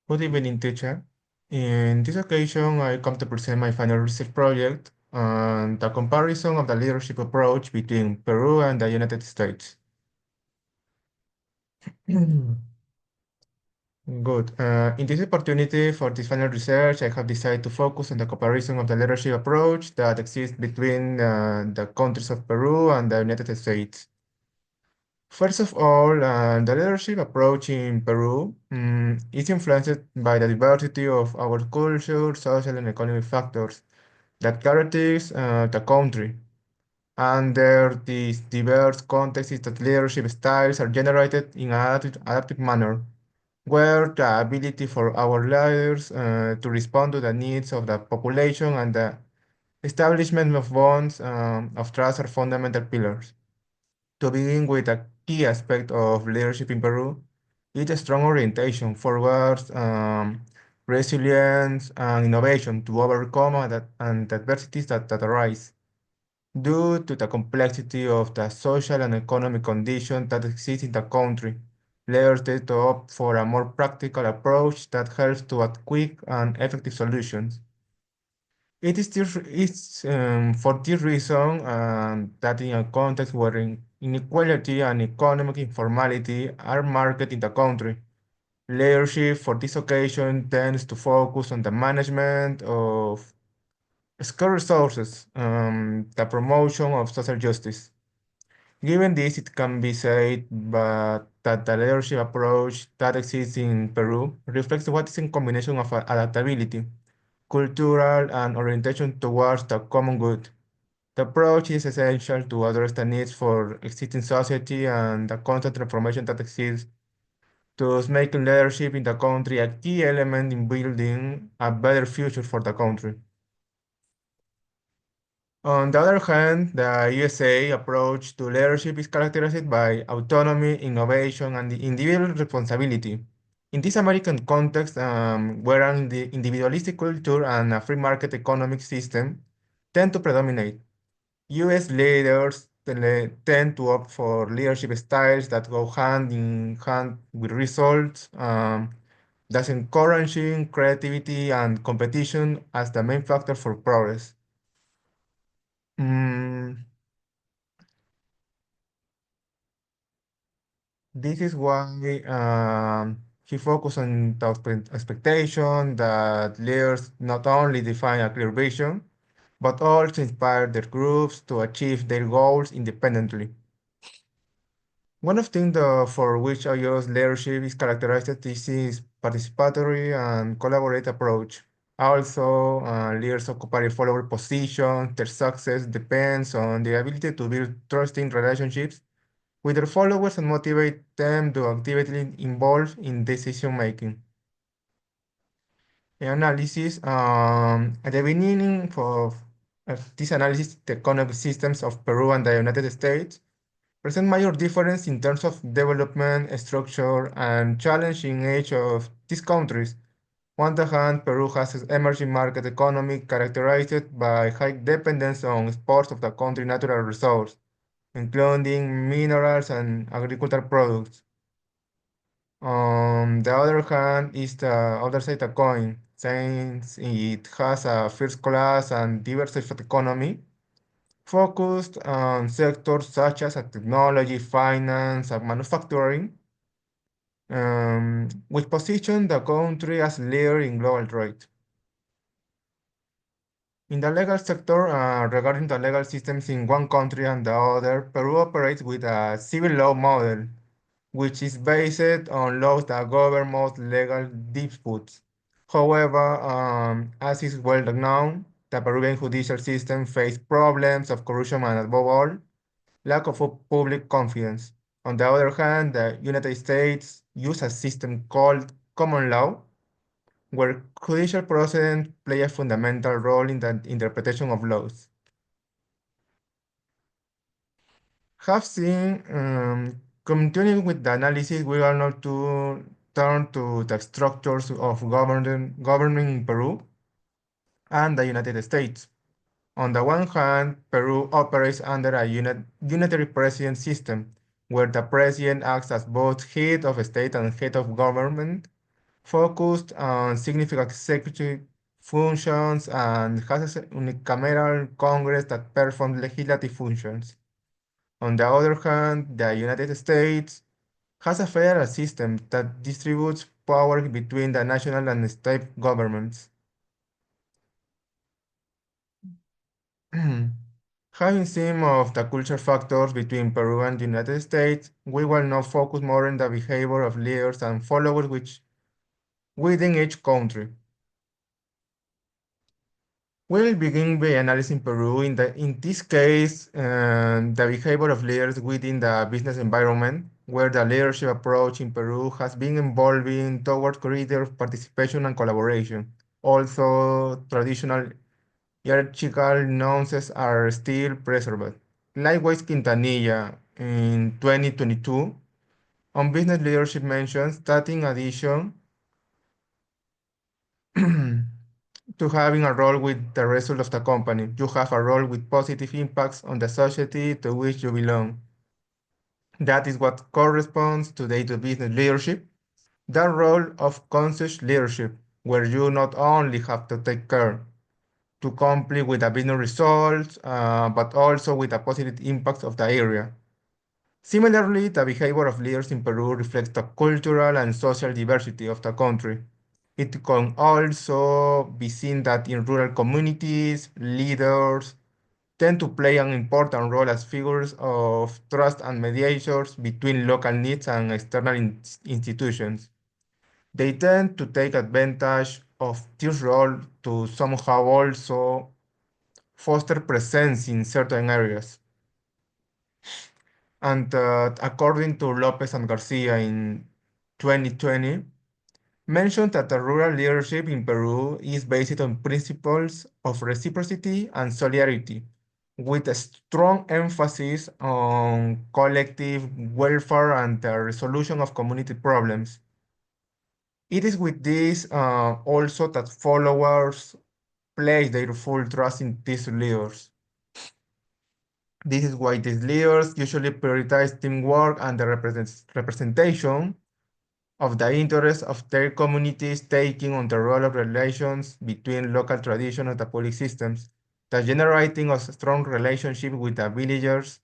Good evening, teacher. In this occasion, I come to present my final research project on the comparison of the leadership approach between Peru and the United States. Good. In this opportunity for this final research, I have decided to focus on the comparison of the leadership approach that exists between the countries of Peru and the United States. First of all, the leadership approach in Peru is influenced by the diversity of our culture, social, and economic factors that characterize the country. Under these diverse contexts, that leadership styles are generated in an adaptive manner, where the ability for our leaders to respond to the needs of the population and the establishment of bonds of trust are fundamental pillars. To begin with, a key aspect of leadership in Peru is a strong orientation towards resilience and innovation to overcome and the adversities that arise. Due to the complexity of the social and economic conditions that exist in the country, leaders tend to opt for a more practical approach that helps to add quick and effective solutions. It's for this reason that in a context where inequality and economic informality are marked in the country, leadership for this occasion tends to focus on the management of scarce resources, the promotion of social justice. Given this, it can be said that the leadership approach that exists in Peru reflects what is in combination of adaptability, cultural, and orientation towards the common good. The approach is essential to address the needs for existing society and the constant transformation that exists, thus making leadership in the country a key element in building a better future for the country. On the other hand, the USA approach to leadership is characterized by autonomy, innovation, and individual responsibility. In this American context, wherein the individualistic culture and a free market economic system tend to predominate, US leaders tend to opt for leadership styles that go hand in hand with results, thus encouraging creativity and competition as the main factor for progress. Mm, this is why he focused on the expectation that leaders not only define a clear vision, but also inspire their groups to achieve their goals independently. One of things for which iOS leadership is characterized is its participatory and collaborative approach. Also, leaders occupy a follower position. Their success depends on the ability to build trusting relationships with their followers and motivate them to actively involve in decision making. Analysis at the beginning of this analysis, the economic systems of Peru and the United States present major difference in terms of development, structure, and challenging age of these countries. On the hand, Peru has an emerging market economy characterized by high dependence on exports of the country's natural resources, including minerals and agricultural products. On the other hand is the other side of the coin, since it has a first class and diversified economy focused on sectors such as technology, finance, and manufacturing, which position the country as leader in global trade. In the legal sector, regarding the legal systems in one country and the other, Peru operates with a civil law model, which is based on laws that govern most legal disputes. However, as is well known, the Peruvian judicial system faces problems of corruption and, above all, lack of public confidence. On the other hand, the United States uses a system called common law, where judicial precedents play a fundamental role in the interpretation of laws. Have seen, continuing with the analysis, we are now to turn to the structures of governing in Peru and the United States. On the one hand, Peru operates under a unitary president system, where the president acts as both head of state and head of government. focused on significant executive functions and has a unicameral Congress that performs legislative functions. On the other hand, the United States has a federal system that distributes power between the national and state governments. Having seen of the culture factors between Peru and the United States, we will now focus more on the behavior of leaders and followers which within each country. We'll begin by analyzing Peru. In this case, the behavior of leaders within the business environment, where the leadership approach in Peru has been evolving toward greater participation and collaboration. Also, traditional hierarchical nuances are still preserved. Likewise, Quintanilla in 2022 on business leadership mentions that in addition to having a role with the result of the company, you have a role with positive impacts on the society to which you belong. That is what corresponds today to business leadership, the role of conscious leadership, where you not only have to take care to complete with the business results, but also with the positive impacts of the area. Similarly, the behavior of leaders in Peru reflects the cultural and social diversity of the country. It can also be seen that in rural communities, leaders tend to play an important role as figures of trust and mediators between local needs and external institutions. They tend to take advantage of this role to somehow also foster presence in certain areas. And according to Lopez and Garcia in 2020, mentioned that the rural leadership in Peru is based on principles of reciprocity and solidarity, with a strong emphasis on collective welfare and the resolution of community problems. It is with this also that followers place their full trust in these leaders. This is why these leaders usually prioritize teamwork and the representation of the interests of their communities, taking on the role of relations between local tradition and the public systems, the generating of strong relationship with the villagers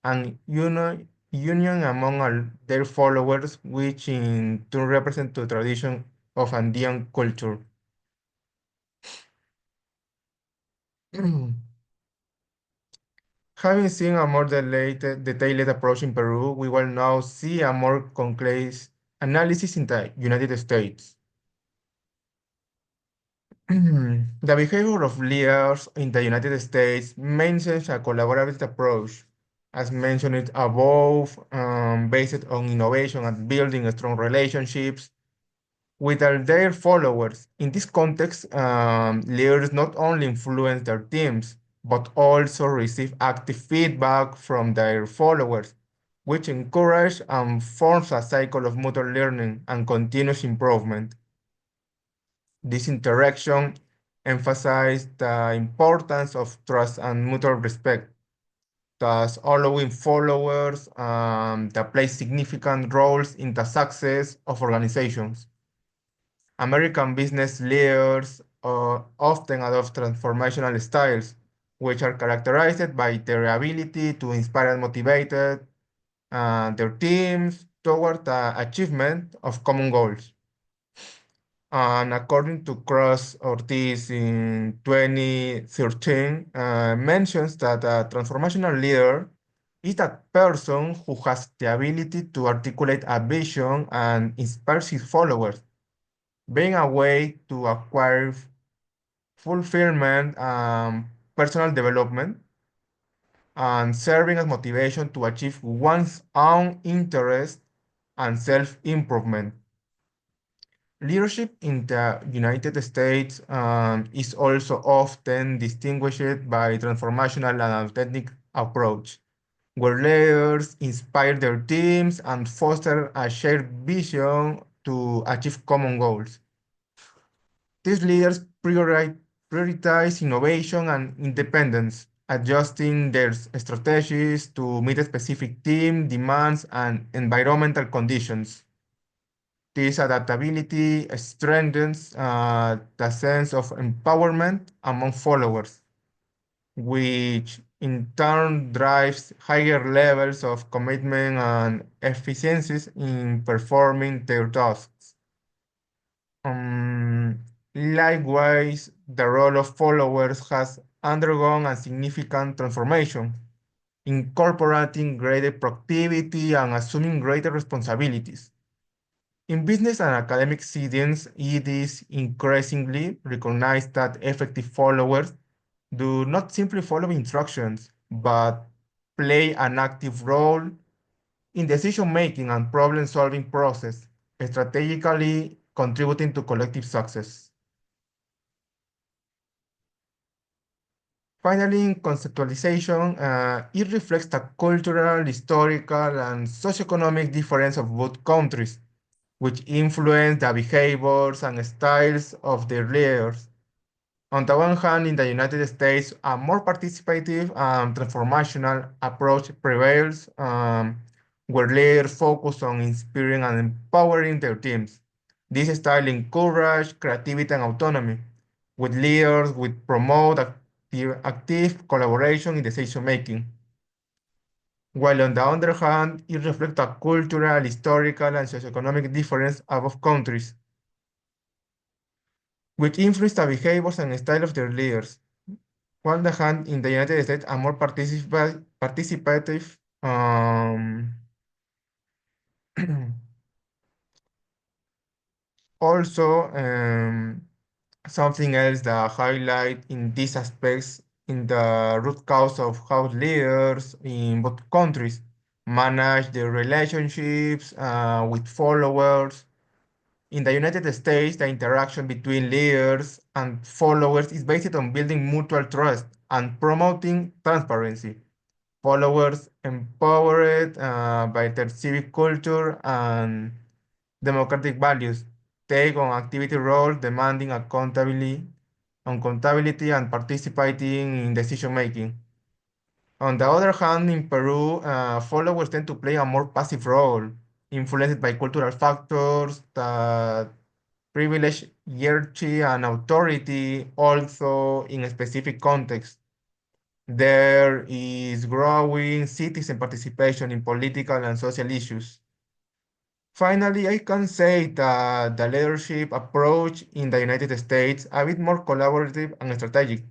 and union among all their followers, which in turn represent the tradition of Andean culture. Having seen a more detailed approach in Peru, we will now see a more concrete analysis in the United States. The behavior of leaders in the United States mentions a collaborative approach, as mentioned above, based on innovation and building strong relationships with their followers. In this context, leaders not only influence their teams, but also receive active feedback from their followers, which encourage and forms a cycle of mutual learning and continuous improvement. This interaction emphasized the importance of trust and mutual respect, thus allowing followers that play significant roles in the success of organizations. American business leaders often adopt transformational styles, which are characterized by their ability to inspire and motivate their teams toward the achievement of common goals. And according to Cross Ortiz in 2013, mentions that a transformational leader is that person who has the ability to articulate a vision and inspire his followers, being a way to acquire fulfillment, personal development, and serving as motivation to achieve one's own interest and self-improvement. Leadership in the United States is also often distinguished by transformational and authentic approach, where leaders inspire their teams and foster a shared vision to achieve common goals. These leaders prioritize innovation and independence, adjusting their strategies to meet specific team demands and environmental conditions. This adaptability strengthens the sense of empowerment among followers, which in turn drives higher levels of commitment and efficiencies in performing their tasks. Likewise, the role of followers has undergone a significant transformation, incorporating greater productivity and assuming greater responsibilities. In business and academic settings, it is increasingly recognized that effective followers do not simply follow instructions, but play an active role in decision-making and problem-solving process, strategically contributing to collective success. Finally, in conceptualization, it reflects the cultural, historical, and socioeconomic difference of both countries, which influence the behaviors and styles of their leaders. On the one hand, in the United States, a more participative and transformational approach prevails, where leaders focus on inspiring and empowering their teams. This style encourages creativity and autonomy, with leaders would promote active collaboration in decision making. While on the other hand, it reflects a cultural, historical, and socioeconomic difference above countries, which influence the behaviors and style of their leaders. On the hand, in the United States, a more participative also, something else that highlight in these aspects in the root cause of how leaders in both countries manage their relationships with followers. In the United States, the interaction between leaders and followers is based on building mutual trust and promoting transparency. Followers empowered by their civic culture and democratic values take on activity roles demanding accountability and participating in decision making. On the other hand, in Peru, followers tend to play a more passive role, influenced by cultural factors that privilege hierarchy and authority, also in a specific context. There is growing citizen participation in political and social issues. Finally, I can say that the leadership approach in the United States a bit more collaborative and strategic,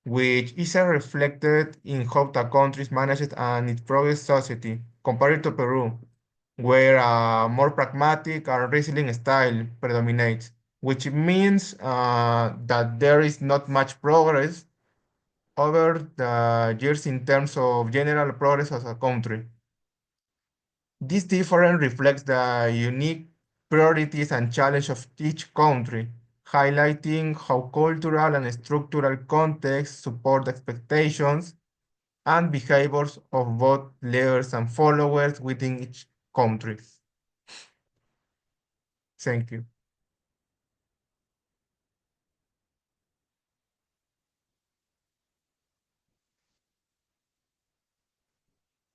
which is reflected in how the country is managed and its progress society compared to Peru, where a more pragmatic and resilient style predominates, which means that there is not much progress over the years in terms of general progress as a country. This difference reflects the unique priorities and challenges of each country, highlighting how cultural and structural contexts support expectations and behaviors of both leaders and followers within each country. Thank you.